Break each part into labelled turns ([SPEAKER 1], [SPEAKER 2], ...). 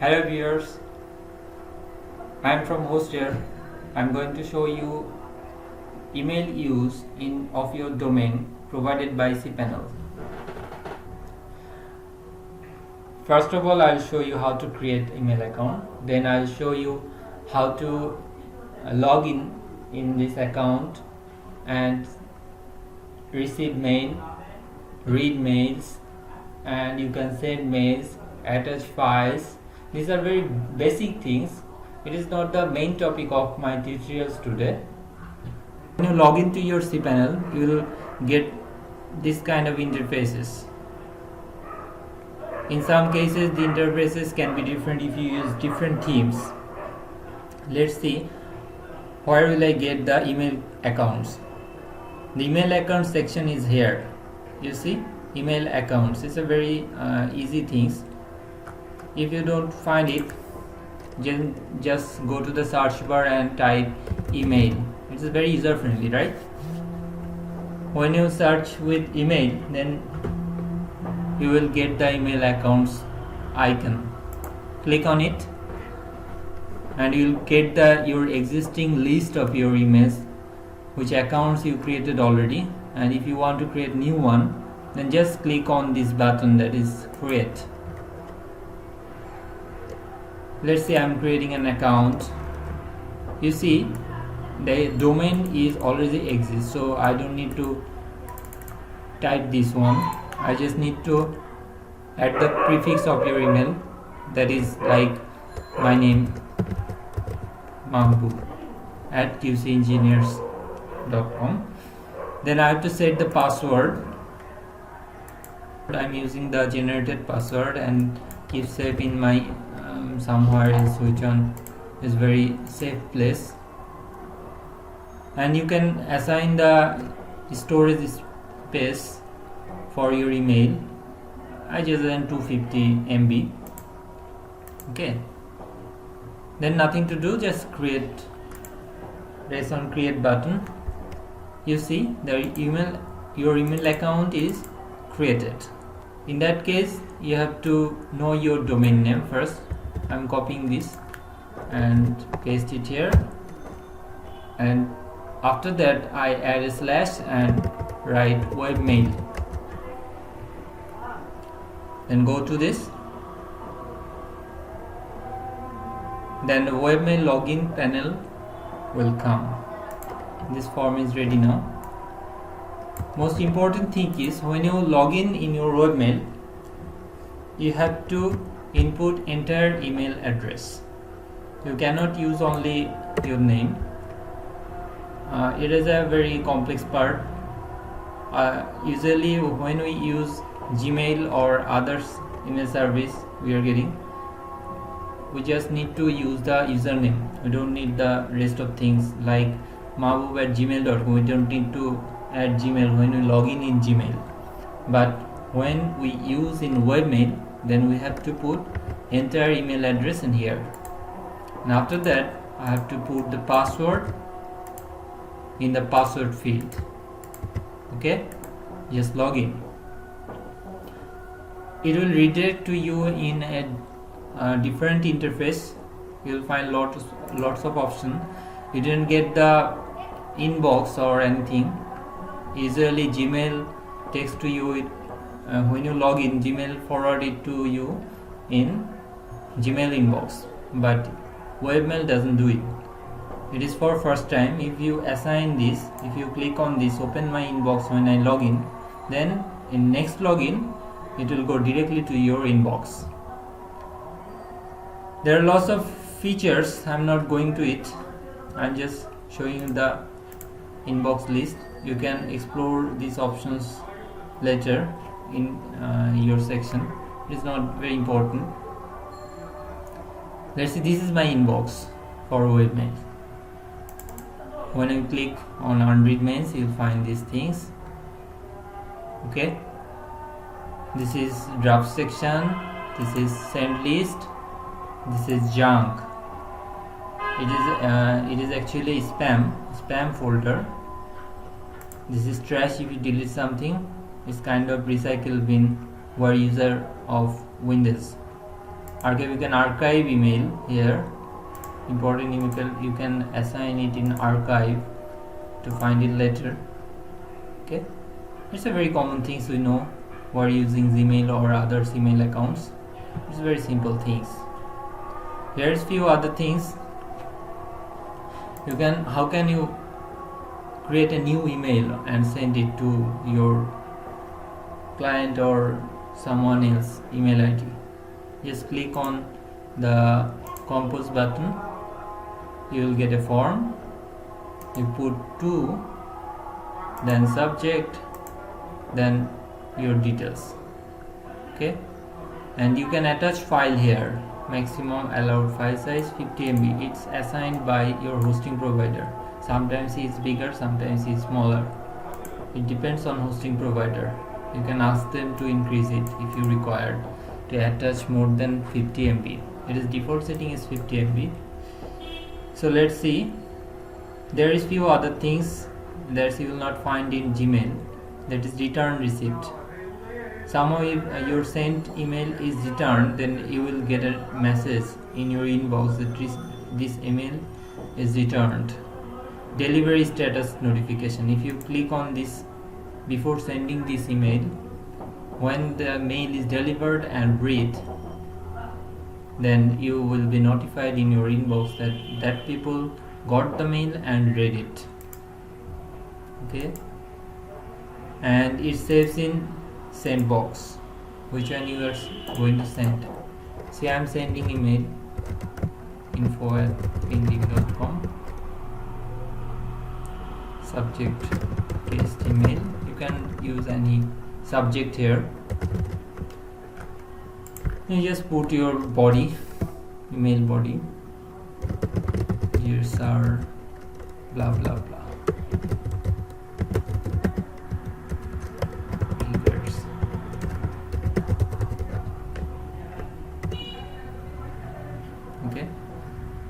[SPEAKER 1] Hello viewers, I am from host here. I am going to show you email use of your domain provided by cPanel. First of all, I'll show you how to create email account. Then I'll show you how to log in this account and receive mail, read mails, and you can send mails, attach files. These are very basic things. It is not the main topic of my tutorials today. When you log into your cPanel, you will get this kind of interfaces. In some cases, the interfaces can be different if you use different themes. Let's see, where will I get the email accounts? The email account section is here. You see, email accounts. It's a very easy things. If you don't find it, just go to the search bar and type email. It is very user friendly, right? When you search with email, then you will get the email accounts icon. Click on it and you will get your existing list of your emails, which accounts you created already. And if you want to create new one, then just click on this button, that is create. Let's say I'm creating an account. You see, the domain is already exists, so I don't need to type this one. I just need to add the prefix of your email, that is like my name, Mahbub at qcengineers.com. Then I have to set the password. I'm using the generated password and keep safe in my somewhere else, which one is very safe place. And you can assign the storage space for your email. I just assign 250 MB. Okay. Then nothing to do, just create. Press on create button. You see your email account is created. In that case, you have to know your domain name first. I'm copying this and paste it here, and after that I add a slash and write webmail. Then go to this. Then the webmail login panel will come. This form is ready now. Most important thing is, when you log in your webmail, you have to input entire email address. You cannot use only your name. It is a very complex part. Usually when we use Gmail or others email service we are getting, we just need to use the username. We don't need the rest of things like mahbub@gmail.com. We don't need to add Gmail when we log in Gmail. But when we use in webmail, then we have to put entire email address in here. And after that, I have to put the password in the password field. Okay, just log in. It will redirect to you in a different interface. You will find lots of options. You didn't get the inbox or anything. Usually Gmail takes to you when you log in. Gmail forward it to you in Gmail inbox, but webmail doesn't do it. It is for first time. If you assign this, if you click on this open my inbox when I log in, then in next login it will go directly to your inbox. There are lots of features. I'm not going to it. I'm just showing you the inbox list. You can explore these options later in your section. It is not very important. Let's see, this is my inbox for webmail. When you click on unread mails, you'll find these things. Okay, this is draft section, this is send list, this is junk. It is actually spam folder. This is trash. If you delete something, it's kind of recycle bin where user of Windows. You can archive email here. Important email, you can assign it in archive to find it later. Okay, it's a very common things we know while using Gmail or other email accounts. It's very simple things. There's few other things. How can you create a new email and send it to your client or someone else email ID? Just click on the compose button. You will get a form. You put to, then subject, then your details. Okay, and you can attach file here. Maximum allowed file size 50 MB. It's assigned by your hosting provider. Sometimes it's bigger, sometimes it's smaller. It depends on hosting provider. You can ask them to increase it if you require to attach more than 50 MB. It is default setting is 50 MB. So let's see. There is few other things that you will not find in Gmail. That is return receipt. Somehow if your sent email is returned, then you will get a message in your inbox that this email is returned. Delivery status notification. If you click on this before sending this email, when the mail is delivered and read, then you will be notified in your inbox that people got the mail and read it. Okay, and it saves in send box which one you are going to send. See, I am sending email info@pingdb.com, subject paste email. You can use any subject here. You just put your body, email body. Dear sir, blah blah blah. Okay,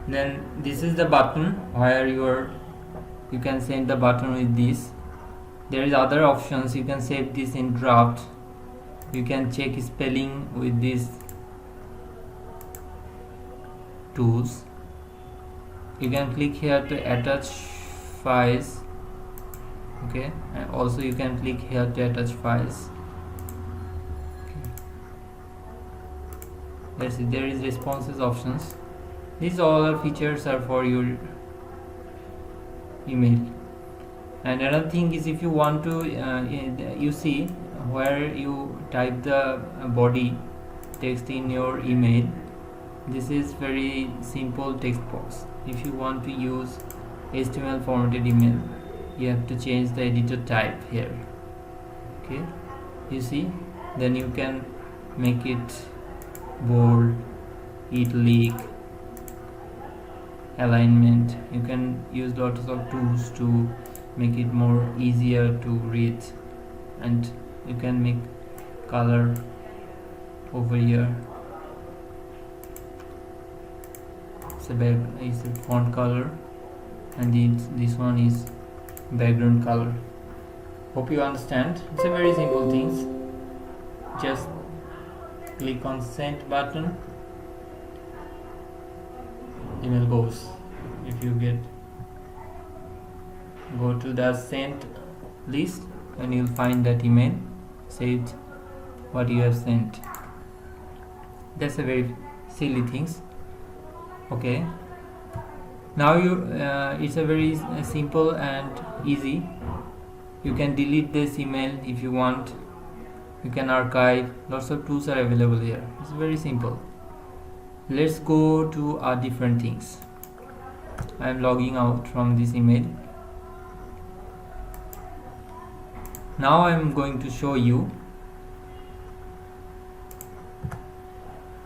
[SPEAKER 1] then this is the button where you can send the button with this. There is other options. You can save this in draft. You can check spelling with these tools. You can click here to attach files. Okay, and also you can click here to attach files. Let's see, there is responses options. These all features are for your email. And another thing is, if you want to you see where you type the body text in your email, this is very simple text box. If you want to use HTML formatted email, you have to change the editor type here. Okay, you see, then you can make it bold, italic, alignment. You can use lots of tools to make it more easier to read, and you can make color over here. It's a font color, and this one is background color. Hope you understand. It's a very simple things. Just click on send button, email goes. If you go to the sent list, and you'll find that email saved what you have sent. That's a very silly things. Okay, now it's a very simple and easy. You can delete this email if you want. You can archive. Lots of tools are available here. It's very simple. Let's go to our different things. I am logging out from this email. Now I am going to show you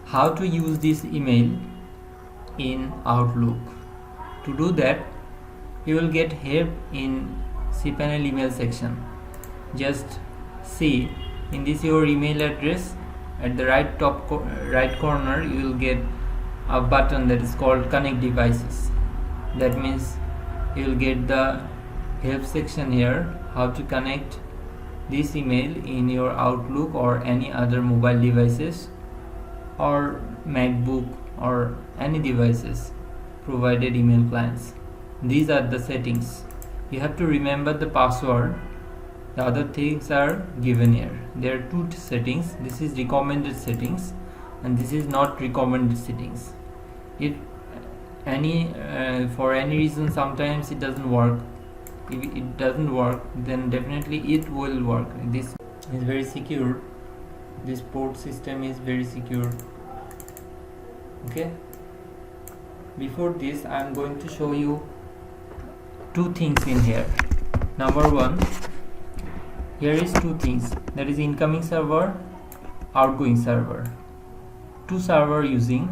[SPEAKER 1] how to use this email in Outlook. To do that, you will get help in cPanel email section. Just see in this your email address, at the right top right corner you will get a button that is called connect devices. That means you will get the help section here, how to connect this email in your Outlook or any other mobile devices or MacBook or any devices provided email clients. These are the settings. You have to remember the password. The other things are given here. There are two settings. This is recommended settings and this is not recommended settings. If for any reason sometimes it doesn't work, if it doesn't work, then definitely it will work. This is very secure. This port system is very secure. Okay, before this I am going to show you two things in here. Number one, here is two things, that is incoming server, outgoing server. Two server using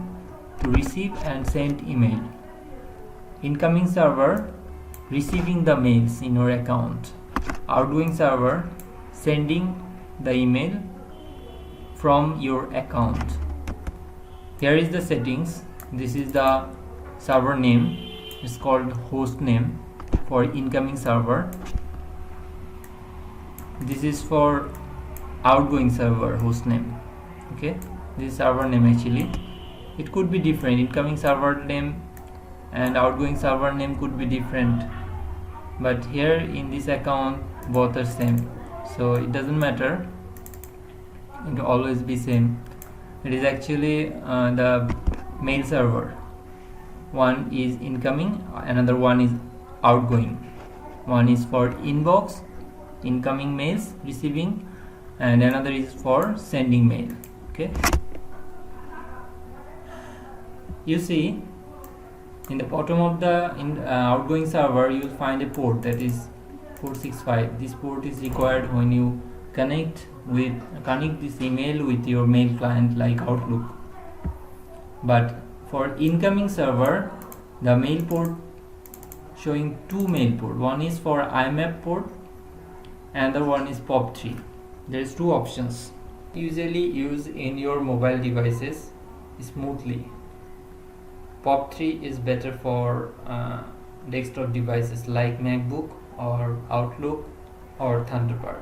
[SPEAKER 1] to receive and send email. Incoming server receiving the mails in your account. Outgoing server sending the email from your account. Here is the settings. This is the server name. It's called host name for incoming server. This is for outgoing server host name. Okay, this is server name. Actually it could be different. Incoming server name and outgoing server name could be different, but here in this account both are same, so it doesn't matter, it will always be same. It is actually the mail server. One is incoming, another one is outgoing. One is for inbox, incoming mails receiving, and another is for sending mail. Okay, you see in the bottom of the outgoing server you will find a port, that is 465. This port is required when you connect this email with your mail client like Outlook. But for incoming server, the mail port showing two mail port. One is for IMAP port, another one is POP3. There is two options. Usually use in your mobile devices smoothly. POP3 is better for desktop devices like MacBook or Outlook or Thunderbird.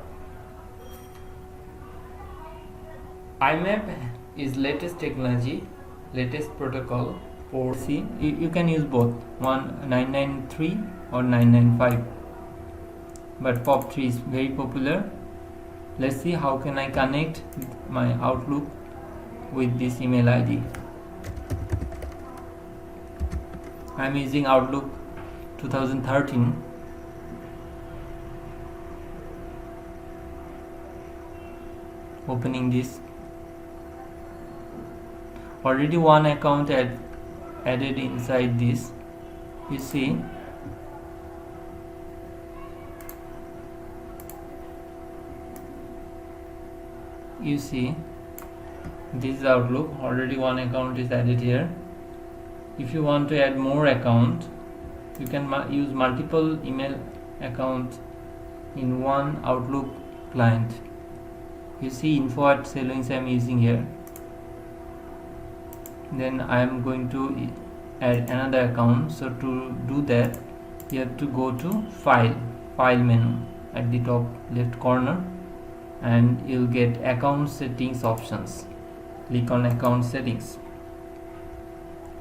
[SPEAKER 1] IMAP is latest technology, latest protocol for C. You can use both 993 or 995, but POP3 is very popular. Let's see how can I connect my Outlook with this email ID. I am using Outlook 2013. Opening this. Already one account added inside this. You see, this is Outlook. Already one account is added here. If you want to add more account, you can use multiple email accounts in one Outlook client. You see info@cellwings I am using here. Then I am going to add another account. So to do that, you have to go to file menu at the top left corner, and you'll get account settings options. Click on account settings.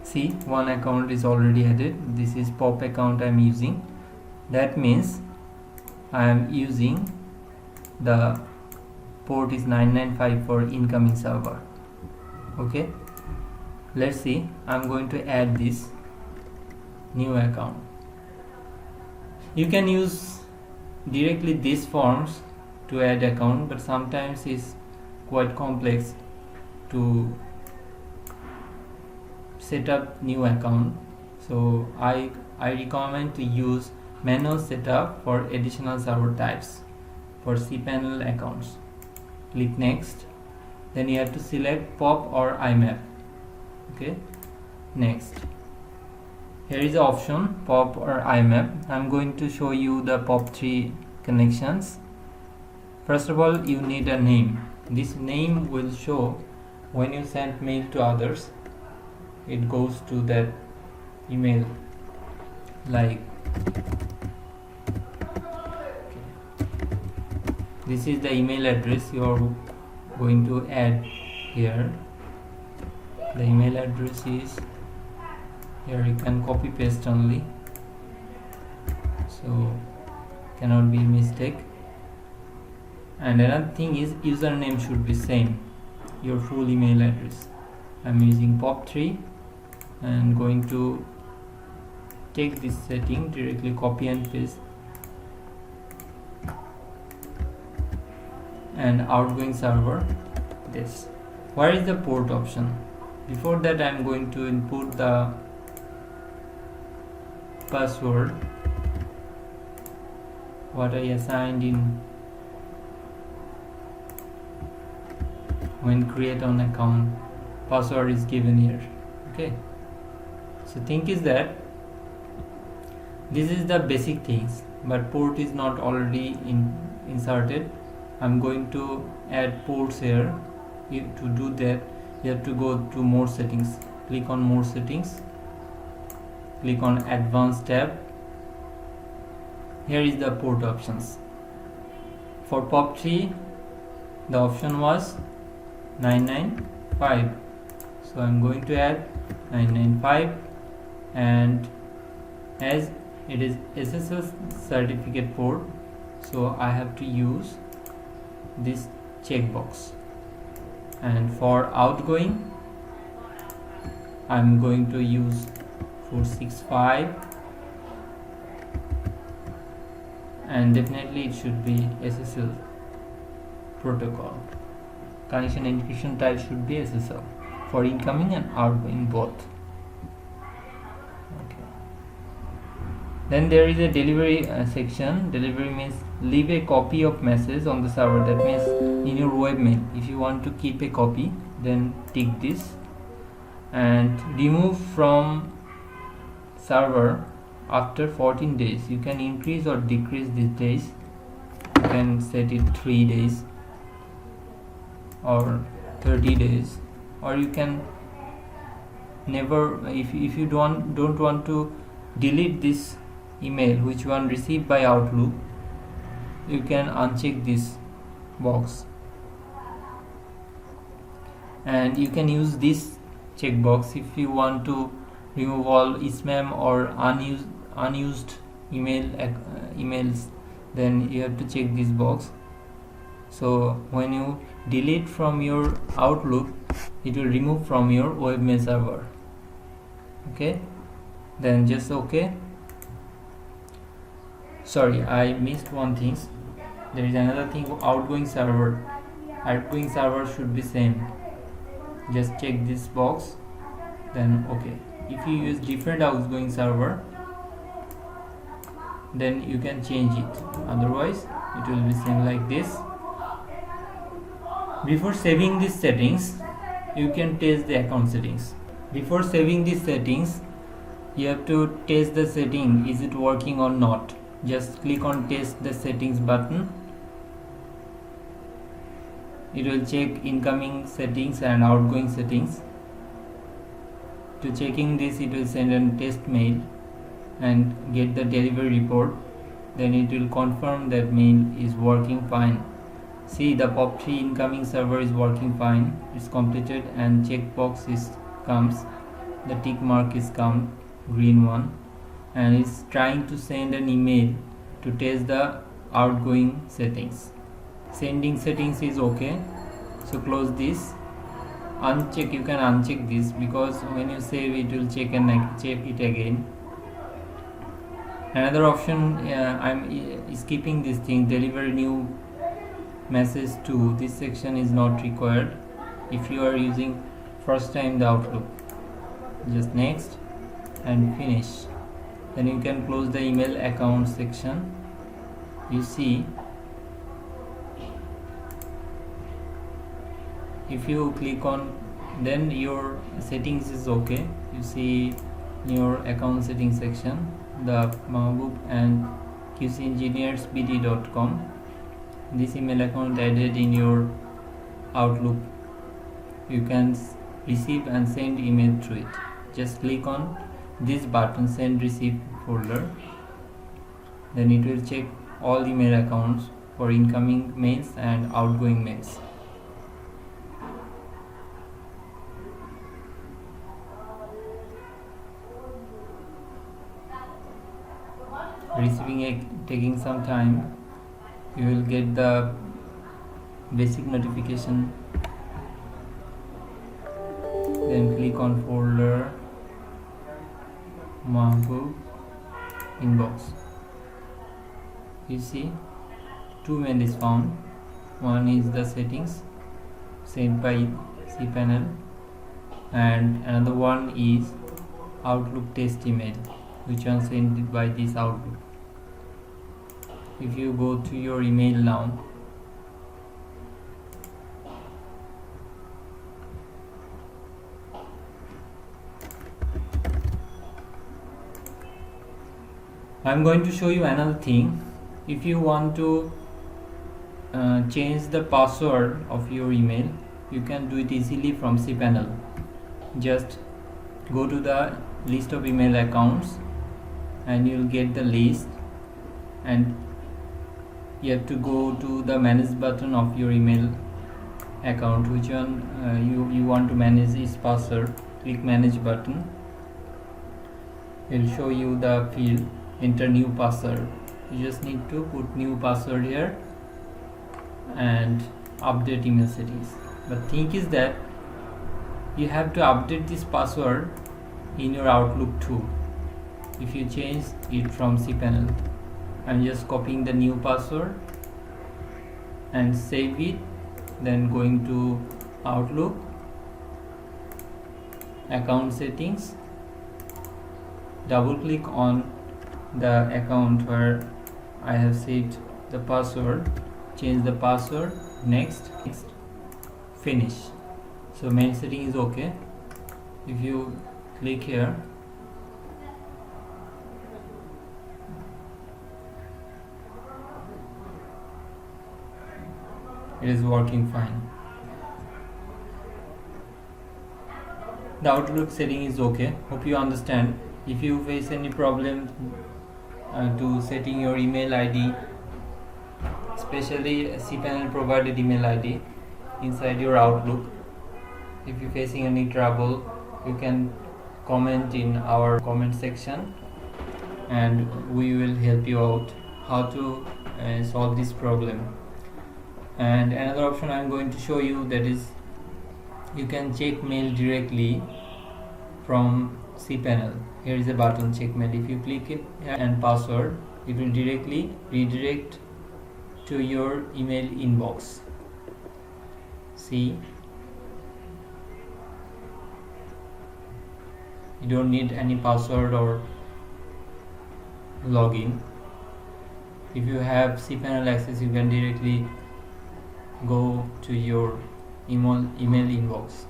[SPEAKER 1] See, one account is already added. This is POP account I am using. That means I am using the port is 995 for incoming server. Okay, let's see. I'm going to add this new account. You can use directly these forms to add account, but sometimes it's quite complex to set up new account. So I recommend to use manual setup for additional server types for cPanel accounts. Click next. Then you have to select POP or IMAP. Okay, next. Here is the option POP or IMAP. I'm going to show you the POP3 connections. First of all, you need a name. This name will show when you send mail to others. It goes to that email, like this is the email address you are going to add here. The email address is here. You can copy paste only, so cannot be mistake. And another thing is username should be same, your full email address. I'm using POP3 and going to take this setting, directly copy and paste, and outgoing server this. Where is the port option? Before that I'm going to input the password what I assigned in when create an account. Password is given here. Okay, so thing is that this is the basic things, but port is not already inserted. I'm going to add ports here. To do that, you have to go to more settings, click on more settings, click on advanced tab. Here is the port options. For POP3 the option was 995, so I'm going to add 995, and as it is SSL certificate port, so I have to use this checkbox. And for outgoing I'm going to use 465, and definitely it should be SSL protocol. Connection encryption type should be SSL for incoming and outgoing both. Okay. Then there is a delivery section. Delivery means leave a copy of message on the server. That means in your webmail, if you want to keep a copy, then tick this. And remove from server after 14 days. You can increase or decrease these days. You can set it 3 days or 30 days, or you can never, if you don't want to delete this email which one received by Outlook, you can uncheck this box, and you can use this checkbox if you want to remove all spam or unused emails, then you have to check this box. So when you delete from your Outlook, it will remove from your webmail server. Okay, then just okay. Sorry, I missed one thing. There is another thing, outgoing server. Outgoing server should be same. Just check this box, then okay. If you use different outgoing server, then you can change it, otherwise it will be same like this. Before saving these settings, you can test the account settings. Before saving these settings, you have to test the setting, is it working or not. Just click on test the settings button. It will check incoming settings and outgoing settings. To checking this, it will send a test mail and get the delivery report. Then it will confirm that mail is working fine. See, the POP3 incoming server is working fine. It's completed and checkbox comes. The tick mark is come, green one, and it's trying to send an email to test the outgoing settings. Sending settings is okay, so close this. Uncheck, you can uncheck this, because when you save it will check it again. Another option, I'm skipping this thing, deliver new message to. This section is not required if you are using first time the Outlook. Just next and finish. Then you can close the email account section. You see, if you click on, then your settings is okay. You see your account settings section, the Mahbub and qcengineersbd.com. This email account added in your Outlook. You can receive and send email through it. Just click on this button, send receive folder. Then it will check all email accounts for incoming mails and outgoing mails. taking some time. You will get the basic notification, then click on folder, Mahbub, inbox. You see two mail is found. One is the settings sent by cPanel, and another one is Outlook test email, which one sent by this Outlook. If you go to your email now, I'm going to show you another thing. If you want to change the password of your email, you can do it easily from cPanel. Just go to the list of email accounts and you'll get the list, and you have to go to the manage button of your email account, which one you want to manage its password. Click manage button. It will show you the field enter new password. You just need to put new password here and update email settings. But thing is that you have to update this password in your Outlook too. If you change it from cPanel, I'm just copying the new password and save it, then going to Outlook, account settings, double click on the account where I have saved the password, change the password, next, finish. So mail setting is okay. If you click here, it is working fine. The Outlook setting is okay. Hope you understand. If you face any problem to setting your email ID, especially cPanel provided email ID inside your Outlook, if you're facing any trouble, you can comment in our comment section and we will help you out how to solve this problem. And another option I'm going to show you, that is you can check mail directly from cPanel. Here is a button, check mail. If you click it and password, it will directly redirect to your email inbox. See, you don't need any password or login. If you have cPanel access, you can directly go to your email inbox.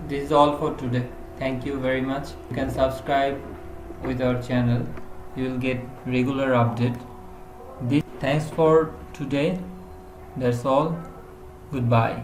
[SPEAKER 1] This is all for today. Thank you very much. You can subscribe with our channel. You will get regular update. Thanks for today. That's all. Goodbye.